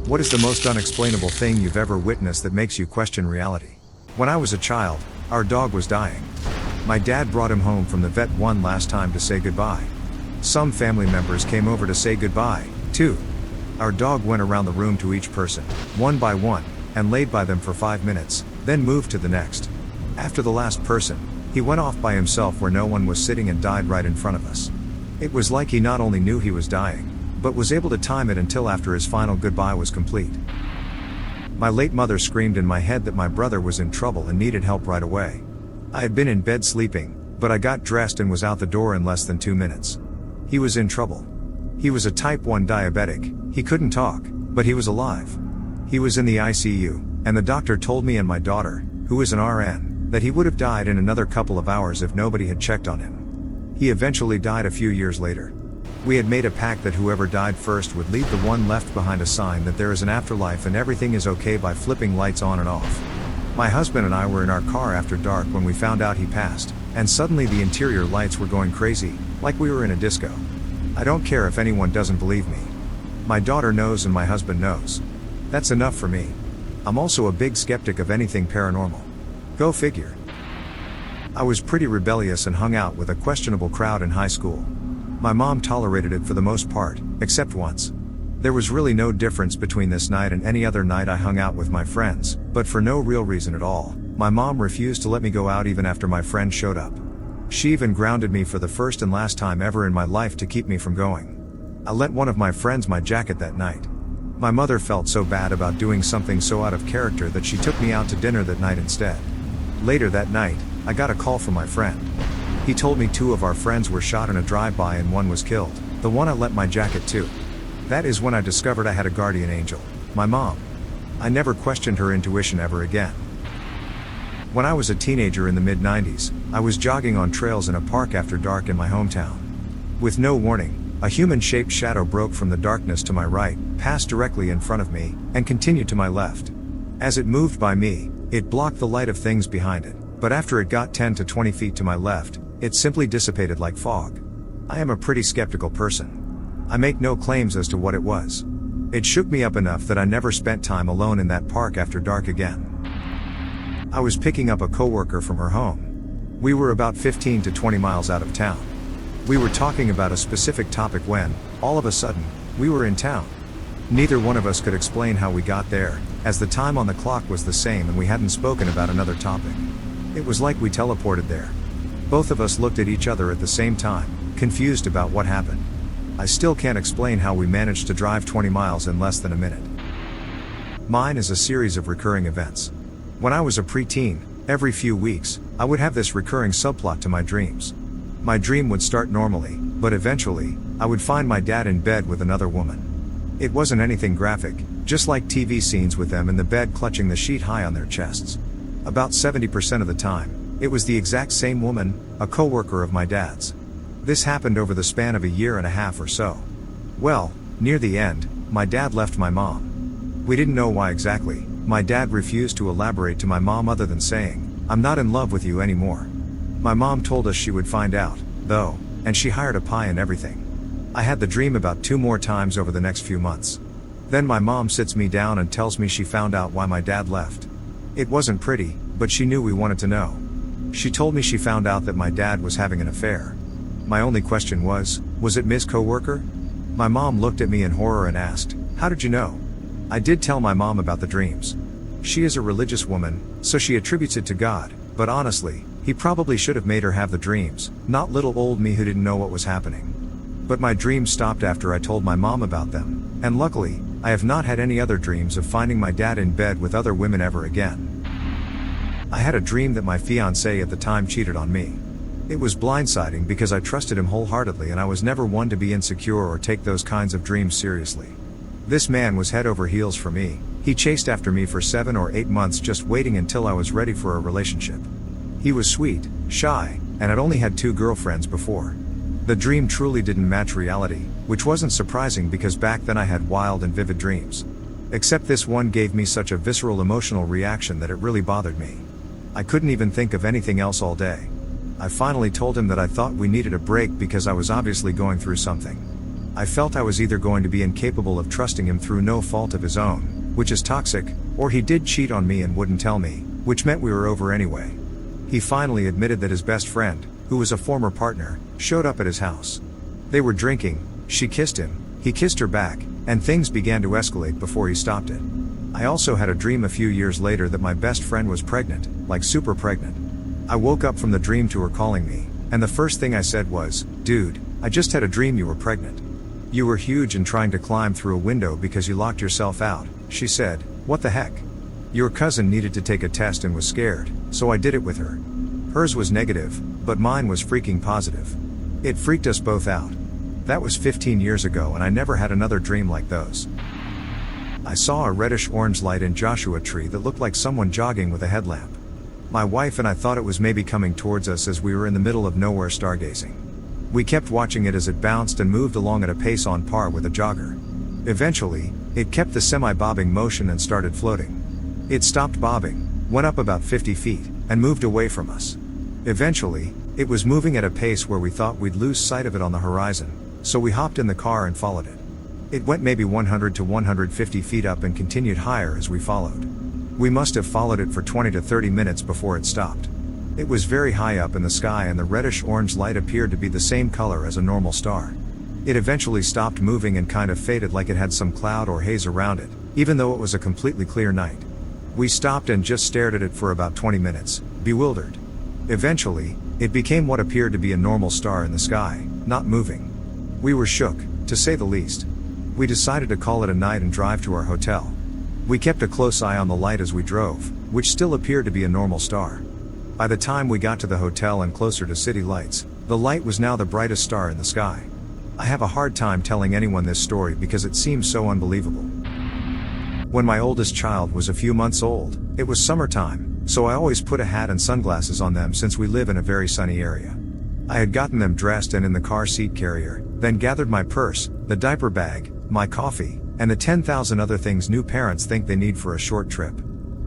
What is the most unexplainable thing you've ever witnessed that makes you question reality? When I was a child, our dog was dying. My dad brought him home from the vet one last time to say goodbye. Some family members came over to say goodbye, too. Our dog went around the room to each person, one by one, and laid by them for 5 minutes, then moved to the next. After the last person, he went off by himself where no one was sitting and died right in front of us. It was like he not only knew he was dying, but was able to time it until after his final goodbye was complete. My late mother screamed in my head that my brother was in trouble and needed help right away. I had been in bed sleeping, but I got dressed and was out the door in less than 2 minutes. He was in trouble. He was a type 1 diabetic, he couldn't talk, but he was alive. He was in the ICU, and the doctor told me and my daughter, who is an RN, that he would have died in another couple of hours if nobody had checked on him. He eventually died a few years later. We had made a pact that whoever died first would leave the one left behind a sign that there is an afterlife and everything is okay by flipping lights on and off. My husband and I were in our car after dark when we found out he passed, and suddenly the interior lights were going crazy, like we were in a disco. I don't care if anyone doesn't believe me. My daughter knows and my husband knows. That's enough for me. I'm also a big skeptic of anything paranormal. Go figure. I was pretty rebellious and hung out with a questionable crowd in high school. My mom tolerated it for the most part, except once. There was really no difference between this night and any other night I hung out with my friends, but for no real reason at all, my mom refused to let me go out even after my friend showed up. She even grounded me for the first and last time ever in my life to keep me from going. I lent one of my friends my jacket that night. My mother felt so bad about doing something so out of character that she took me out to dinner that night instead. Later that night, I got a call from my friend. He told me 2 of our friends were shot in a drive-by and 1 was killed, the one I lent my jacket to. That is when I discovered I had a guardian angel, my mom. I never questioned her intuition ever again. When I was a teenager in the mid-90s, I was jogging on trails in a park after dark in my hometown. With no warning, a human-shaped shadow broke from the darkness to my right, passed directly in front of me, and continued to my left. As it moved by me, it blocked the light of things behind it, but after it got 10 to 20 feet to my left, it simply dissipated like fog. I am a pretty skeptical person. I make no claims as to what it was. It shook me up enough that I never spent time alone in that park after dark again. I was picking up a coworker from her home. We were about 15 to 20 miles out of town. We were talking about a specific topic when, all of a sudden, we were in town. Neither one of us could explain how we got there, as the time on the clock was the same and we hadn't spoken about another topic. It was like we teleported there. Both of us looked at each other at the same time, confused about what happened. I still can't explain how we managed to drive 20 miles in less than a minute. Mine is a series of recurring events. When I was a preteen, every few weeks, I would have this recurring subplot to my dreams. My dream would start normally, but eventually, I would find my dad in bed with another woman. It wasn't anything graphic, just like TV scenes with them in the bed clutching the sheet high on their chests. About 70% of the time, it was the exact same woman, a coworker of my dad's. This happened over the span of a year and a half or so. Well, near the end, my dad left my mom. We didn't know why exactly. My dad refused to elaborate to my mom other than saying, "I'm not in love with you anymore." My mom told us she would find out, though, and she hired a pie and everything. I had the dream about 2 more times over the next few months. Then my mom sits me down and tells me she found out why my dad left. It wasn't pretty, but she knew we wanted to know. She told me she found out that my dad was having an affair. My only question was it Ms. Coworker? My mom looked at me in horror and asked, "How did you know?" I did tell my mom about the dreams. She is a religious woman, so she attributes it to God, but honestly, he probably should have made her have the dreams, not little old me who didn't know what was happening. But my dreams stopped after I told my mom about them, and luckily, I have not had any other dreams of finding my dad in bed with other women ever again. I had a dream that my fiancé at the time cheated on me. It was blindsiding because I trusted him wholeheartedly and I was never one to be insecure or take those kinds of dreams seriously. This man was head over heels for me. He chased after me for 7 or 8 months just waiting until I was ready for a relationship. He was sweet, shy, and had only had 2 girlfriends before. The dream truly didn't match reality, which wasn't surprising because back then I had wild and vivid dreams. Except this one gave me such a visceral emotional reaction that it really bothered me. I couldn't even think of anything else all day. I finally told him that I thought we needed a break because I was obviously going through something. I felt I was either going to be incapable of trusting him through no fault of his own, which is toxic, or he did cheat on me and wouldn't tell me, which meant we were over anyway. He finally admitted that his best friend, who was a former partner, showed up at his house. They were drinking, she kissed him, he kissed her back, and things began to escalate before he stopped it. I also had a dream a few years later that my best friend was pregnant, like super pregnant. I woke up from the dream to her calling me, and the first thing I said was, "Dude, I just had a dream you were pregnant. You were huge and trying to climb through a window because you locked yourself out," she said. "What the heck? Your cousin needed to take a test and was scared, so I did it with her. Hers was negative, but mine was freaking positive. It freaked us both out. That was 15 years ago and I never had another dream like those." I saw a reddish-orange light in Joshua Tree that looked like someone jogging with a headlamp. My wife and I thought it was maybe coming towards us as we were in the middle of nowhere stargazing. We kept watching it as it bounced and moved along at a pace on par with a jogger. Eventually, it kept the semi-bobbing motion and started floating. It stopped bobbing, went up about 50 feet, and moved away from us. Eventually, it was moving at a pace where we thought we'd lose sight of it on the horizon, so we hopped in the car and followed it. It went maybe 100 to 150 feet up and continued higher as we followed. We must have followed it for 20 to 30 minutes before it stopped. It was very high up in the sky and the reddish-orange light appeared to be the same color as a normal star. It eventually stopped moving and kind of faded like it had some cloud or haze around it, even though it was a completely clear night. We stopped and just stared at it for about 20 minutes, bewildered. Eventually, it became what appeared to be a normal star in the sky, not moving. We were shook, to say the least. We decided to call it a night and drive to our hotel. We kept a close eye on the light as we drove, which still appeared to be a normal star. By the time we got to the hotel and closer to city lights, the light was now the brightest star in the sky. I have a hard time telling anyone this story because it seems so unbelievable. When my oldest child was a few months old, it was summertime, so I always put a hat and sunglasses on them since we live in a very sunny area. I had gotten them dressed and in the car seat carrier, then gathered my purse, the diaper bag, my coffee, and the 10,000 other things new parents think they need for a short trip.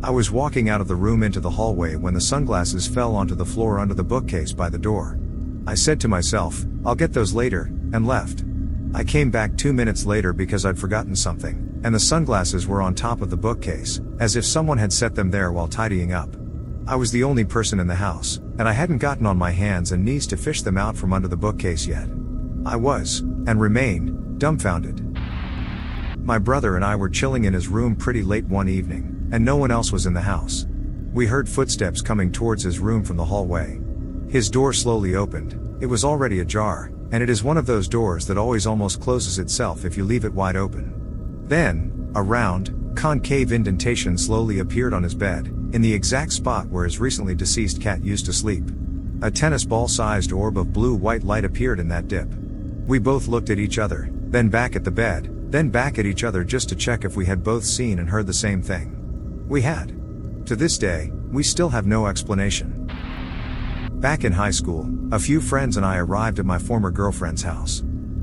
I was walking out of the room into the hallway when the sunglasses fell onto the floor under the bookcase by the door. I said to myself, "I'll get those later," and left. I came back 2 minutes later because I'd forgotten something, and the sunglasses were on top of the bookcase, as if someone had set them there while tidying up. I was the only person in the house, and I hadn't gotten on my hands and knees to fish them out from under the bookcase yet. I was, and remained, dumbfounded. My brother and I were chilling in his room pretty late one evening, and no one else was in the house. We heard footsteps coming towards his room from the hallway. His door slowly opened. It was already ajar, and it is one of those doors that always almost closes itself if you leave it wide open. Then, a round, concave indentation slowly appeared on his bed, in the exact spot where his recently deceased cat used to sleep. A tennis ball-sized orb of blue-white light appeared in that dip. We both looked at each other, then back at the bed, then back at each other just to check if we had both seen and heard the same thing. We had. To this day, we still have no explanation. Back in high school, a few friends and I arrived at my former girlfriend's house.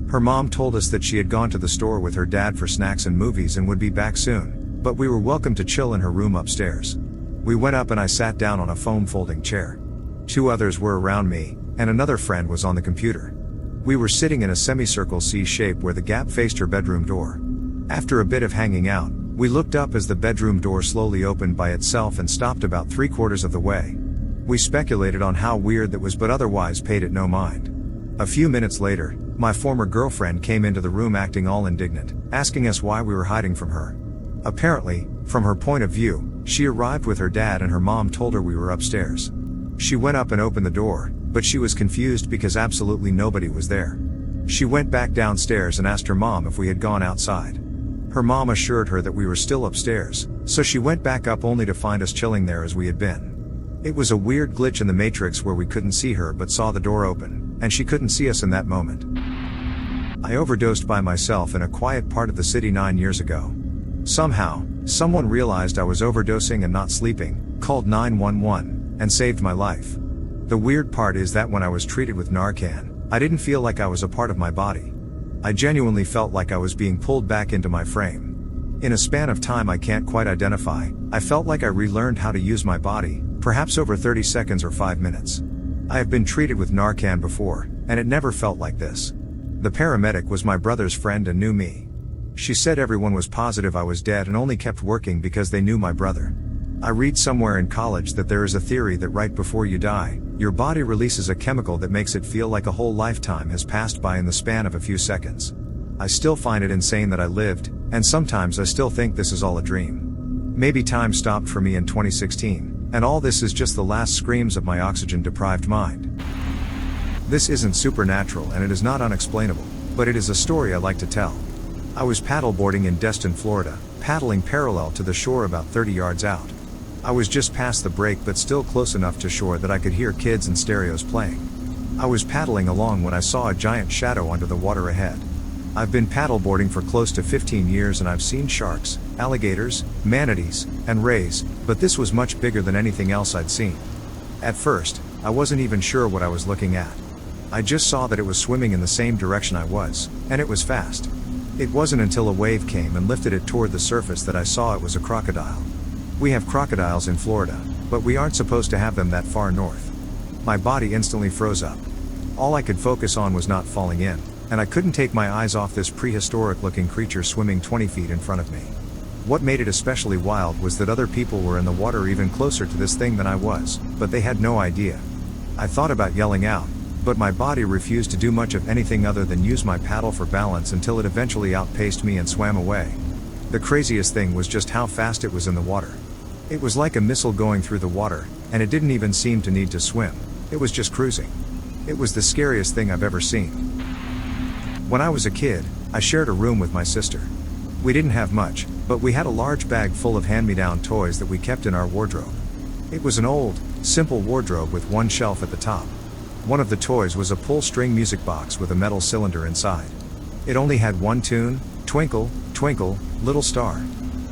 Her mom told us that she had gone to the store with her dad for snacks and movies and would be back soon, but we were welcome to chill in her room upstairs. We went up and I sat down on a foam folding chair. 2 others were around me, and another friend was on the computer. We were sitting in a semicircle C shape where the gap faced her bedroom door. After a bit of hanging out, we looked up as the bedroom door slowly opened by itself and stopped about 3/4 of the way. We speculated on how weird that was but otherwise paid it no mind. A few minutes later, my former girlfriend came into the room acting all indignant, asking us why we were hiding from her. Apparently, from her point of view, she arrived with her dad and her mom told her we were upstairs. She went up and opened the door, but she was confused because absolutely nobody was there. She went back downstairs and asked her mom if we had gone outside. Her mom assured her that we were still upstairs, so she went back up only to find us chilling there as we had been. It was a weird glitch in the matrix where we couldn't see her but saw the door open, and she couldn't see us in that moment. I overdosed by myself in a quiet part of the city 9 years ago. Somehow, someone realized I was overdosing and not sleeping, called 911, and saved my life. The weird part is that when I was treated with Narcan, I didn't feel like I was a part of my body. I genuinely felt like I was being pulled back into my frame. In a span of time I can't quite identify, I felt like I relearned how to use my body, perhaps over 30 seconds or 5 minutes. I have been treated with Narcan before, and it never felt like this. The paramedic was my brother's friend and knew me. She said everyone was positive I was dead and only kept working because they knew my brother. I read somewhere in college that there is a theory that right before you die, your body releases a chemical that makes it feel like a whole lifetime has passed by in the span of a few seconds. I still find it insane that I lived, and sometimes I still think this is all a dream. Maybe time stopped for me in 2016, and all this is just the last screams of my oxygen-deprived mind. This isn't supernatural and it is not unexplainable, but it is a story I like to tell. I was paddleboarding in Destin, Florida, paddling parallel to the shore about 30 yards out. I was just past the break but still close enough to shore that I could hear kids and stereos playing. I was paddling along when I saw a giant shadow under the water ahead. I've been paddleboarding for close to 15 years and I've seen sharks, alligators, manatees, and rays, but this was much bigger than anything else I'd seen. At first, I wasn't even sure what I was looking at. I just saw that it was swimming in the same direction I was, and it was fast. It wasn't until a wave came and lifted it toward the surface that I saw it was a crocodile. We have crocodiles in Florida, but we aren't supposed to have them that far north. My body instantly froze up. All I could focus on was not falling in, and I couldn't take my eyes off this prehistoric-looking creature swimming 20 feet in front of me. What made it especially wild was that other people were in the water even closer to this thing than I was, but they had no idea. I thought about yelling out, but my body refused to do much of anything other than use my paddle for balance until it eventually outpaced me and swam away. The craziest thing was just how fast it was in the water. It was like a missile going through the water, and it didn't even seem to need to swim. It was just cruising. It was the scariest thing I've ever seen. When I was a kid, I shared a room with my sister. We didn't have much, but we had a large bag full of hand-me-down toys that we kept in our wardrobe. It was an old, simple wardrobe with one shelf at the top. One of the toys was a pull-string music box with a metal cylinder inside. It only had one tune, Twinkle, Twinkle, Little Star.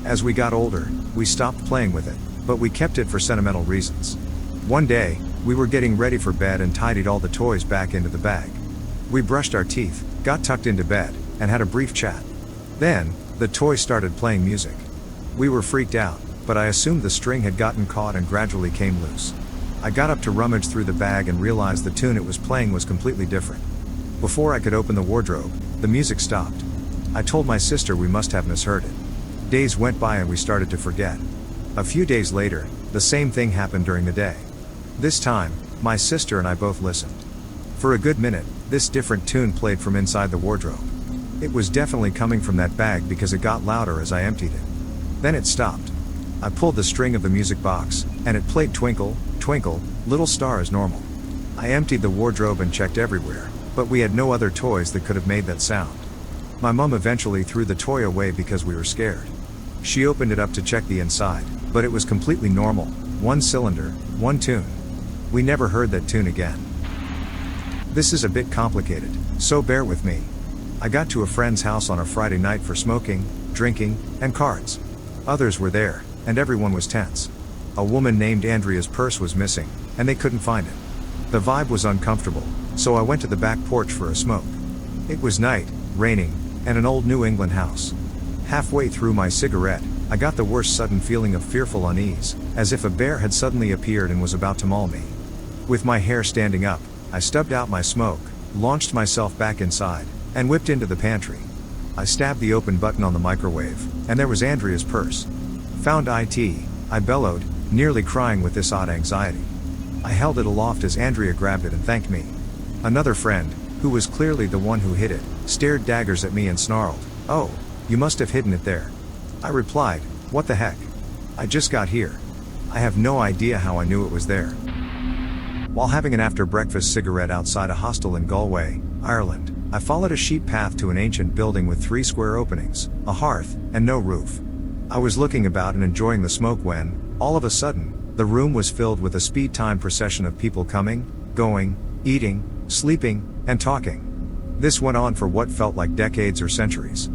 As we got older, we stopped playing with it, but we kept it for sentimental reasons. One day, we were getting ready for bed and tidied all the toys back into the bag. We brushed our teeth, got tucked into bed, and had a brief chat. Then, the toy started playing music. We were freaked out, but I assumed the string had gotten caught and gradually came loose. I got up to rummage through the bag and realized the tune it was playing was completely different. Before I could open the wardrobe, the music stopped. I told my sister we must have misheard it. Days went by and we started to forget. A few days later, the same thing happened during the day. This time, my sister and I both listened. For a good minute, this different tune played from inside the wardrobe. It was definitely coming from that bag because it got louder as I emptied it. Then it stopped. I pulled the string of the music box, and it played Twinkle, Twinkle, Little Star as normal. I emptied the wardrobe and checked everywhere, but we had no other toys that could have made that sound. My mom eventually threw the toy away because we were scared. She opened it up to check the inside, but it was completely normal, one cylinder, one tune. We never heard that tune again. This is a bit complicated, so bear with me. I got to a friend's house on a Friday night for smoking, drinking, and cards. Others were there, and everyone was tense. A woman named Andrea's purse was missing, and they couldn't find it. The vibe was uncomfortable, so I went to the back porch for a smoke. It was night, raining, and an old New England house. Halfway through my cigarette, I got the worst sudden feeling of fearful unease, as if a bear had suddenly appeared and was about to maul me. With my hair standing up, I stubbed out my smoke, launched myself back inside, and whipped into the pantry. I stabbed the open button on the microwave, and there was Andrea's purse. Found it, I bellowed, nearly crying with this odd anxiety. I held it aloft as Andrea grabbed it and thanked me. Another friend, who was clearly the one who hid it, stared daggers at me and snarled, "Oh, you must have hidden it there." I replied, "What the heck? I just got here. I have no idea how I knew it was there." While having an after-breakfast cigarette outside a hostel in Galway, Ireland, I followed a sheep path to an ancient building with 3 square openings, a hearth, and no roof. I was looking about and enjoying the smoke when, all of a sudden, the room was filled with a speed-time procession of people coming, going, eating, sleeping, and talking. This went on for what felt like decades or centuries.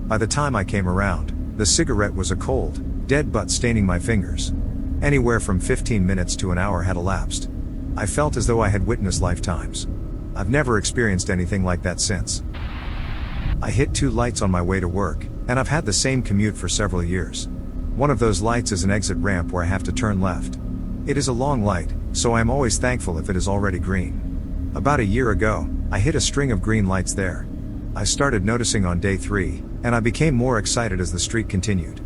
By the time I came around, the cigarette was a cold, dead butt staining my fingers. Anywhere from 15 minutes to an hour had elapsed. I felt as though I had witnessed lifetimes. I've never experienced anything like that since. I hit 2 lights on my way to work, and I've had the same commute for several years. One of those lights is an exit ramp where I have to turn left. It is a long light, so I am always thankful if it is already green. About a year ago, I hit a string of green lights there. I started noticing on day 3, and I became more excited as the streak continued.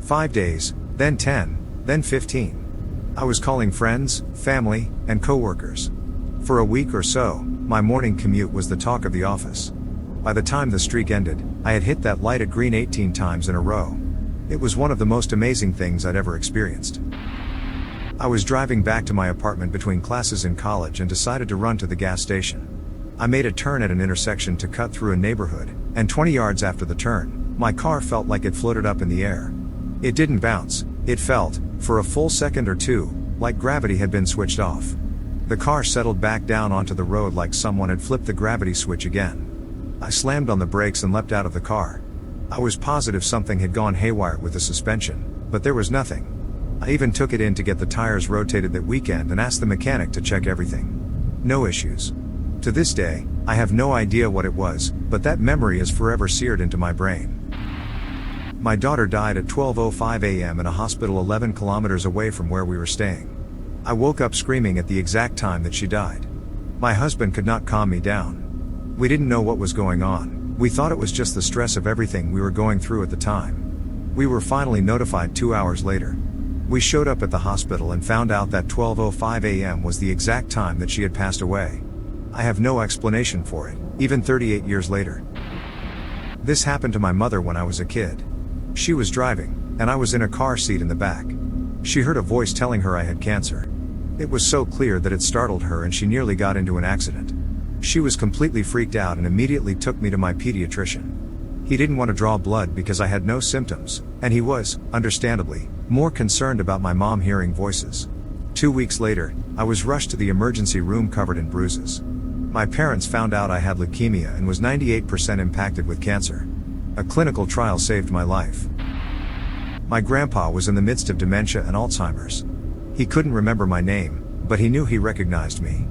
5 days, then 10, then 15. I was calling friends, family, and coworkers. For a week or so, my morning commute was the talk of the office. By the time the streak ended, I had hit that light at green 18 times in a row. It was one of the most amazing things I'd ever experienced. I was driving back to my apartment between classes in college and decided to run to the gas station. I made a turn at an intersection to cut through a neighborhood, and 20 yards after the turn, my car felt like it floated up in the air. It didn't bounce, it felt, for a full second or two, like gravity had been switched off. The car settled back down onto the road like someone had flipped the gravity switch again. I slammed on the brakes and leapt out of the car. I was positive something had gone haywire with the suspension, but there was nothing. I even took it in to get the tires rotated that weekend and asked the mechanic to check everything. No issues. To this day, I have no idea what it was, but that memory is forever seared into my brain. My daughter died at 12:05 a.m. in a hospital 11 kilometers away from where we were staying. I woke up screaming at the exact time that she died. My husband could not calm me down. We didn't know what was going on. We thought it was just the stress of everything we were going through at the time. We were finally notified 2 hours later. We showed up at the hospital and found out that 12:05 a.m. was the exact time that she had passed away. I have no explanation for it, even 38 years later. This happened to my mother when I was a kid. She was driving, and I was in a car seat in the back. She heard a voice telling her I had cancer. It was so clear that it startled her and she nearly got into an accident. She was completely freaked out and immediately took me to my pediatrician. He didn't want to draw blood because I had no symptoms, and he was, understandably, more concerned about my mom hearing voices. 2 weeks later, I was rushed to the emergency room covered in bruises. My parents found out I had leukemia and was 98% impacted with cancer. A clinical trial saved my life. My grandpa was in the midst of dementia and Alzheimer's. He couldn't remember my name, but he knew he recognized me.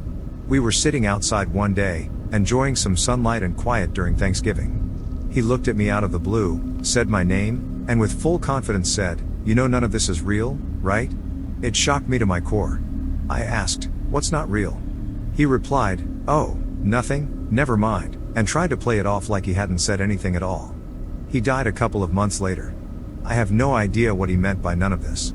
We were sitting outside one day, enjoying some sunlight and quiet during Thanksgiving. He looked at me out of the blue, said my name, and with full confidence said, "You know none of this is real, right?" It shocked me to my core. I asked, "What's not real?" He replied, "Oh, nothing, never mind," and tried to play it off like he hadn't said anything at all. He died a couple of months later. I have no idea what he meant by none of this.